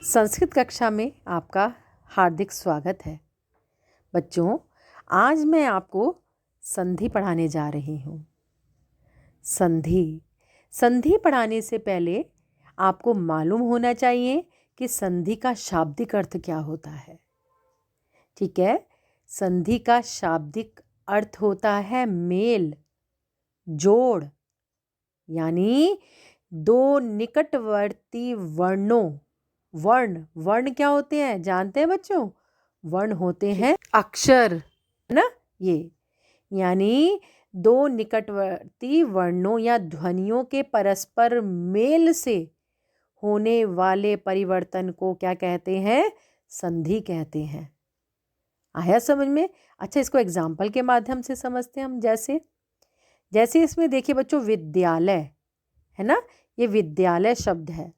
संस्कृत कक्षा में आपका हार्दिक स्वागत है। बच्चों, आज मैं आपको संधि पढ़ाने जा रही हूँ। संधि पढ़ाने से पहले आपको मालूम होना चाहिए कि संधि का शाब्दिक अर्थ क्या होता है। ठीक है, संधि का शाब्दिक अर्थ होता है मेल, जोड़, यानी दो निकटवर्ती वर्णों। वर्ण क्या होते हैं जानते हैं बच्चों? वर्ण होते हैं अक्षर, है ना। ये यानी दो निकटवर्ती वर्णों या ध्वनियों के परस्पर मेल से होने वाले परिवर्तन को क्या कहते हैं? संधि कहते हैं। आया समझ में? अच्छा, इसको एग्जाम्पल के माध्यम से समझते हैं हम। जैसे इसमें देखिए बच्चों, विद्यालय है ना, ये विद्यालय शब्द है।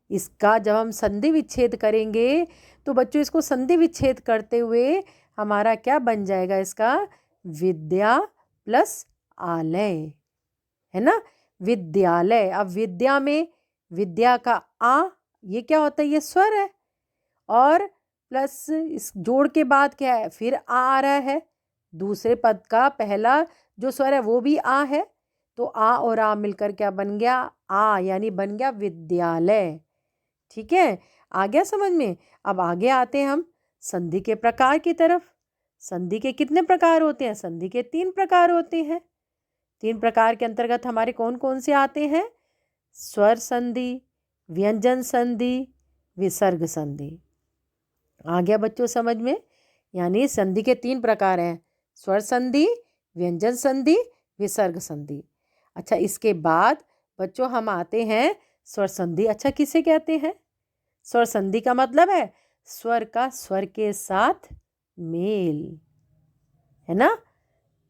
इसका जब हम संधि विच्छेद करेंगे तो बच्चों इसको संधि विच्छेद करते हुए हमारा क्या बन जाएगा? इसका विद्या प्लस आलय, है ना। विद्यालय। अब विद्या में विद्या का आ, ये क्या होता है? ये स्वर है। और प्लस इस जोड़ के बाद क्या है? फिर आ रहा है। दूसरे पद का पहला जो स्वर है वो भी आ है। तो आ और आ मिलकर क्या बन गया? आ, यानी बन गया विद्यालय। ठीक है, आ गया समझ में? अब आगे आते हैं हम संधि के प्रकार की तरफ। संधि के कितने प्रकार होते हैं? संधि के 3 प्रकार होते हैं। 3 प्रकार के अंतर्गत हमारे कौन कौन से आते हैं? स्वर संधि, व्यंजन संधि, विसर्ग संधि। आ गया बच्चों समझ में? यानी संधि के 3 प्रकार हैं: स्वर संधि, व्यंजन संधि, विसर्ग संधि। अच्छा, इसके बाद बच्चों हम आते हैं स्वर संधि। अच्छा, किसे कहते हैं? स्वर संधि का मतलब है स्वर का स्वर के साथ मेल, है ना।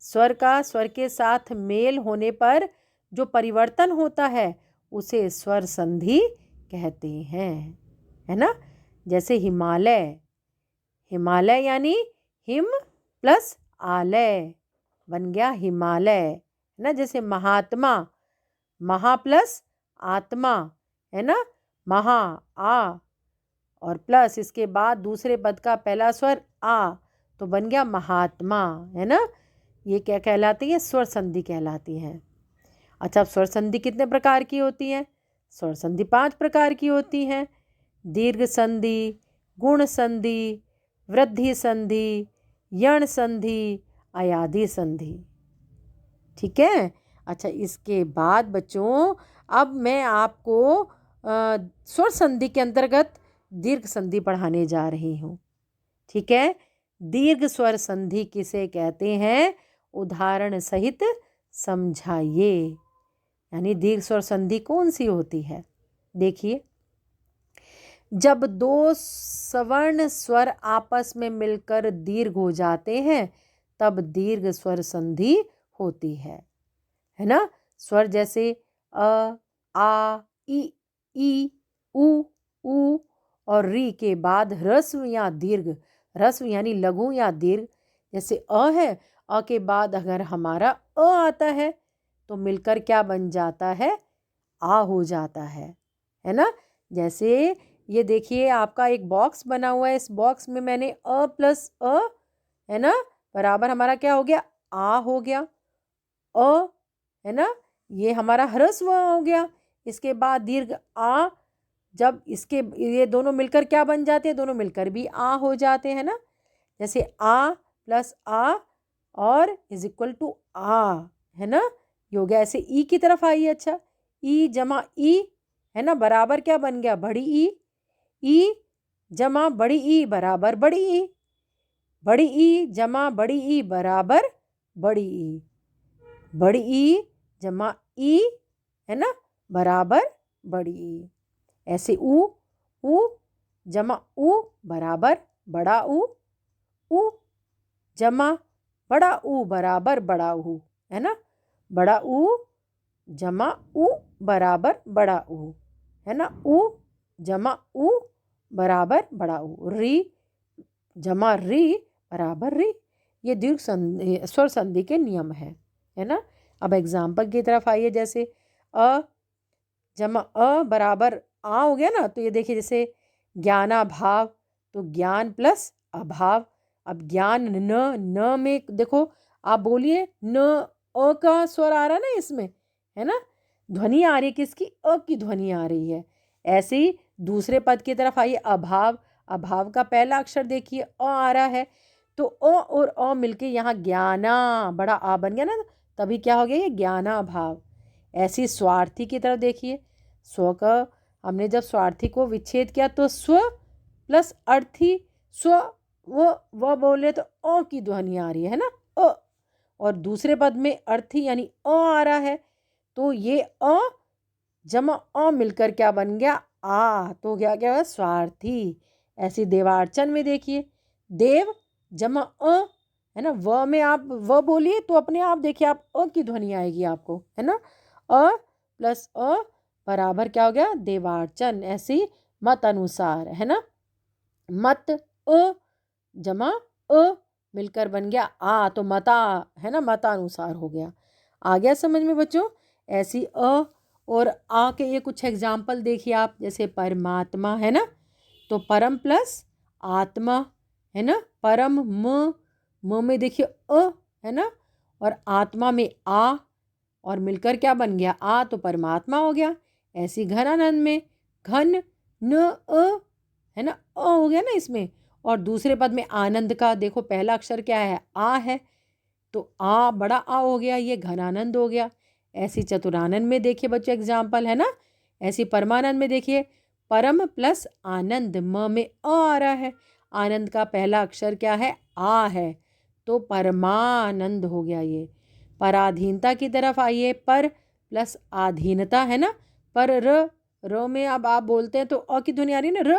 स्वर का स्वर के साथ मेल होने पर जो परिवर्तन होता है उसे स्वर संधि कहते हैं, है ना। जैसे हिमालय यानी हिम प्लस आलय बन गया हिमालय, है ना। जैसे महात्मा, महा प्लस आत्मा, है ना, महा आ, और प्लस इसके बाद दूसरे पद का पहला स्वर आ, तो बन गया महात्मा, है ना। ये क्या कहलाती है? स्वर संधि कहलाती है। अच्छा, अब स्वर संधि कितने प्रकार की होती है? स्वर संधि 5 प्रकार की होती है: दीर्घ संधि, गुण संधि, वृद्धि संधि, यण संधि, अयादि संधि। ठीक है। अच्छा, इसके बाद बच्चों अब मैं आपको स्वर संधि के अंतर्गत दीर्घ संधि पढ़ाने जा रही हूँ। ठीक है, दीर्घ स्वर संधि किसे कहते हैं? उदाहरण सहित समझाइए। यानी दीर्घ स्वर संधि कौन सी होती है? देखिए, जब 2 सवर्ण स्वर आपस में मिलकर दीर्घ हो जाते हैं तब दीर्घ स्वर संधि होती है ना। स्वर जैसे अ, आ, ई, उ और री के बाद ह्रस्व या दीर्घ, ह्रस्व यानी लघु या दीर्घ, जैसे अ है, अ के बाद अगर हमारा अ आता है तो मिलकर क्या बन जाता है? आ हो जाता है ना। जैसे ये देखिए, आपका एक बॉक्स बना हुआ है। इस बॉक्स में मैंने अ प्लस अ, है ना, बराबर हमारा क्या हो गया? आ हो गया। अ, है ना, ये हमारा ह्रस्व हो गया। इसके बाद दीर्घ आ, जब इसके ये दोनों मिलकर क्या बन जाते हैं? दोनों मिलकर भी आ हो जाते हैं ना। जैसे आ प्लस आ और इज इक्वल टू आ, है ना, ये हो गया। ऐसे ई की तरफ आइए। अच्छा, ई जमा ई, है ना, बराबर क्या बन गया? बड़ी ई जमा बड़ी ई बराबर बड़ी ई, बड़ी ई जमा बड़ी ई बराबर बड़ी ई, बड़ी ई जमा ई, है ना, बराबर बड़ी ई। ऐसे ऊ जमा ऊ बराबर बड़ा ऊ जमा बड़ा ऊ बराबर बड़ा ऊ, है ना। बड़ा ऊ जमा ऊ बराबर बड़ा ऊ, है ना। ऊ जमा ऊ बराबर बड़ा ऊ। री जमा री बराबर री। ये दीर्घ स्वर संधि के नियम है ना। अब एग्जाम्पल की तरफ आइए। जैसे अ जमा अ बराबर आ हो गया ना, तो ये देखिए, जैसे ज्ञानाभाव, तो ज्ञान प्लस अभाव। अब ज्ञान न में देखो, आप बोलिए न, अ का स्वर आ रहा है ना इसमें, है ना, ध्वनि आ रही है किसकी, अ की ध्वनि आ रही है। ऐसे ही दूसरे पद की तरफ आइए, अभाव, अभाव का पहला अक्षर देखिए अ आ रहा है, तो अ और अ मिलके यहाँ ज्ञाना, बड़ा आ बन गया ना, तभी क्या हो गया, ये ज्ञाना भाव। ऐसी स्वार्थी की तरफ देखिए, स्व का हमने जब स्वार्थी को विच्छेद किया तो स्व प्लस अर्थी, स्व वो बोले तो अ की ध्वनि आ रही है ना, अ, और दूसरे पद में अर्थी यानी अ आ रहा है, तो ये अ जमा अ मिलकर क्या बन गया, आ, तो क्या क्या हुआ, स्वार्थी। ऐसी देवार्चन में देखिए, देव जमा अ, है ना, व में आप व बोलिए तो अपने आप देखिए आप अ की ध्वनि आएगी आपको, है ना, अ प्लस अ बराबर क्या हो गया, देवार्चन। ऐसी मत अनुसार, है ना, मत अ जमा अ मिलकर बन गया आ, तो मता, है ना, मतानुसार हो गया। आ गया समझ में बच्चों। ऐसी अ और आ के ये कुछ एग्जाम्पल देखिए आप, जैसे परमात्मा, है ना, तो परम प्लस आत्मा, है ना, परम म में देखिए अ, है ना, और आत्मा में आ, और मिलकर क्या बन गया, आ, तो परमात्मा हो गया। ऐसी घनानंद में घन न अ, है ना, अ हो गया ना इसमें, और दूसरे पद में आनंद का देखो पहला अक्षर क्या है, आ है, तो आ बड़ा आ हो गया, ये घनानंद हो गया। ऐसी चतुरानंद में देखिए बच्चों एग्जाम्पल, है ना, ऐसी परमानंद में देखिए, परम प्लस आनंद, म में अ आ रहा है, आनंद का पहला अक्षर क्या है, आ है, तो परमानंद हो गया ये। पराधीनता की तरफ आइए, पर प्लस आधीनता, है ना, पर र में अब आप बोलते हैं तो अ की ध्वनि आ रही है ना,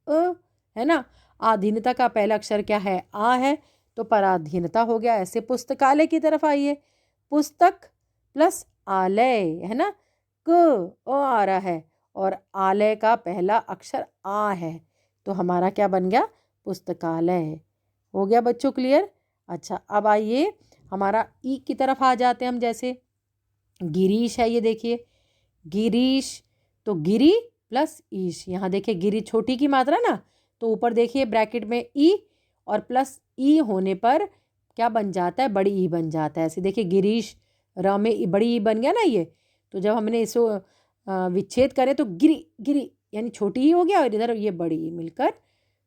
र है ना, आधीनता का पहला अक्षर क्या है, आ है, तो पराधीनता हो गया। ऐसे पुस्तकालय की तरफ आइए, पुस्तक प्लस आलय, है ना, क आ रहा है, और आलय का पहला अक्षर आ है, तो हमारा क्या बन गया, पुस्तकालय। हो गया बच्चों क्लियर। अच्छा, अब आइए हमारा ई की तरफ आ जाते हैं हम, जैसे गिरीश है, ये देखिए गिरीश, तो गिरी प्लस ईश, यहाँ देखिए गिरी छोटी की मात्रा ना, तो ऊपर देखिए ब्रैकेट में ई, और प्लस ई होने पर क्या बन जाता है, बड़ी ई बन जाता है। ऐसे देखिए गिरीश, र में बड़ी ई बन गया ना ये, तो जब हमने इसको विच्छेद करें तो गिरी गिरी यानी छोटी ही हो गया, और इधर ये बड़ी ई मिलकर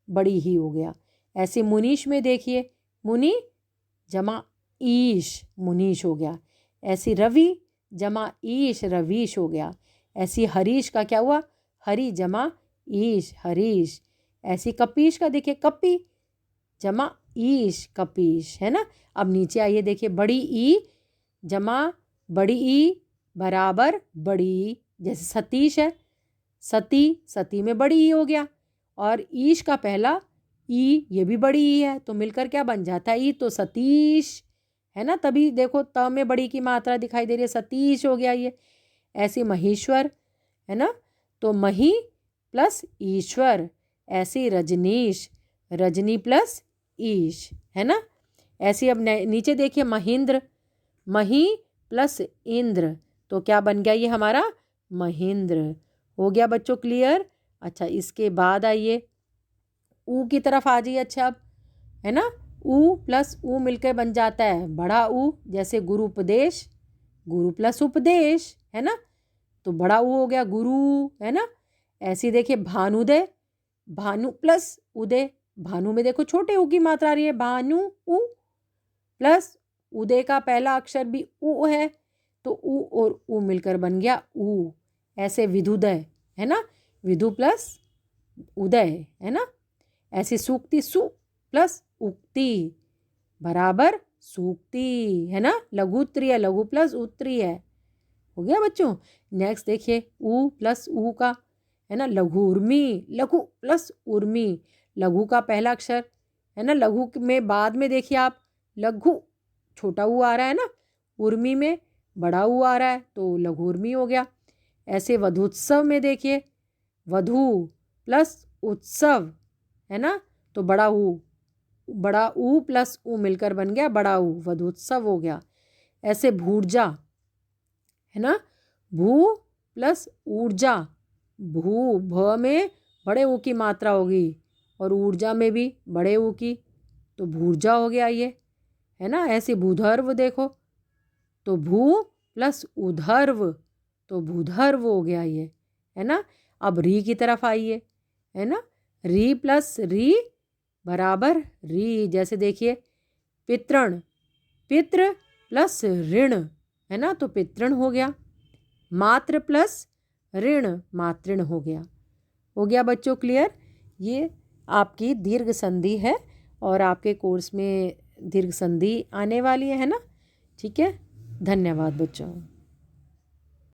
बड़ी ही हो गया। ऐसे मुनीश में देखिए, मुनि जमा ईश, मुनीश हो गया। ऐसी रवि जमा ईश, रवीश हो गया। ऐसी हरीश का क्या हुआ, हरी जमा ईश, हरीश। ऐसी कपीश का देखिए, कपी जमा ईश, कपीश, है ना। अब नीचे आइए देखिए, बड़ी ई जमा बड़ी ई बराबर बड़ी ई, जैसे सतीश है, सती, सती में बड़ी ई हो गया, और ईश का पहला ई, ये भी बड़ी ई है, तो मिलकर क्या बन जाता है, ई, तो सतीश, है ना, तभी देखो त में बड़ी की मात्रा दिखाई दे रही है, सतीश हो गया ये। ऐसे महेश्वर, है ना, तो मही प्लस ईश्वर। ऐसी रजनीश, रजनी प्लस ईश, है ना। ऐसी अब नीचे देखिए महेंद्र, मही प्लस इंद्र, तो क्या बन गया ये हमारा, महेंद्र। हो गया बच्चों क्लियर। अच्छा, इसके बाद आइए ऊ की तरफ आ जाइए। अच्छा, अब है ना, ऊ प्लस ऊ मिलकर बन जाता है बड़ा ऊ, जैसे गुरु उपदेश, गुरु प्लस उपदेश, है ना, तो बड़ा ऊ हो गया गुरु, है ना। ऐसी देखिए भानुदय, भानु प्लस उदय, भानु में देखो छोटे ऊ की मात्रा आ रही है, भानु ऊ प्लस उदय का पहला अक्षर भी ऊ है, तो ऊ और ऊ मिलकर बन गया ऊ। ऐसे विधुदय, है ना, विधु प्लस उदय, है ना। ऐसी सूक्ति, सु प्लस उक्ति बराबर सूक्ति, है ना, लघुत्री है, लघु प्लस उत्तरी है। हो गया बच्चों। नेक्स्ट देखिए ऊ प्लस ऊ का, है ना, लघु उर्मी, लघु प्लस उर्मी, लघु का पहला अक्षर, है ना, लघु में बाद में देखिए आप लघु छोटा ऊ आ रहा है ना, उर्मी में बड़ा ऊ आ रहा है, तो लघु उर्मी हो गया। ऐसे वधुत्सव में देखिए, वधु प्लस उत्सव, है ना, तो बड़ा ऊ प्लस ऊ मिलकर बन गया बड़ा ऊ, वधुत्सव हो गया। ऐसे भूर्जा, है ना, भू प्लस ऊर्जा, भू भ में बड़े ऊ की मात्रा होगी और ऊर्जा में भी बड़े ऊ की, तो भूर्जा हो गया ये, है ना। ऐसे भूधर्व देखो, तो भू प्लस उधर्व, तो भूधर्व हो गया ये, है ना। अब री की तरफ आइए, है ना। री प्लस री बराबर री, जैसे देखिए पितृण, पितृ प्लस ऋण, है ना, तो पितृण हो गया। मात्र प्लस ऋण, मातृण हो गया। हो गया बच्चों क्लियर। ये आपकी दीर्घ संधि है और आपके कोर्स में दीर्घ संधि आने वाली है ना। ठीक है, धन्यवाद बच्चों।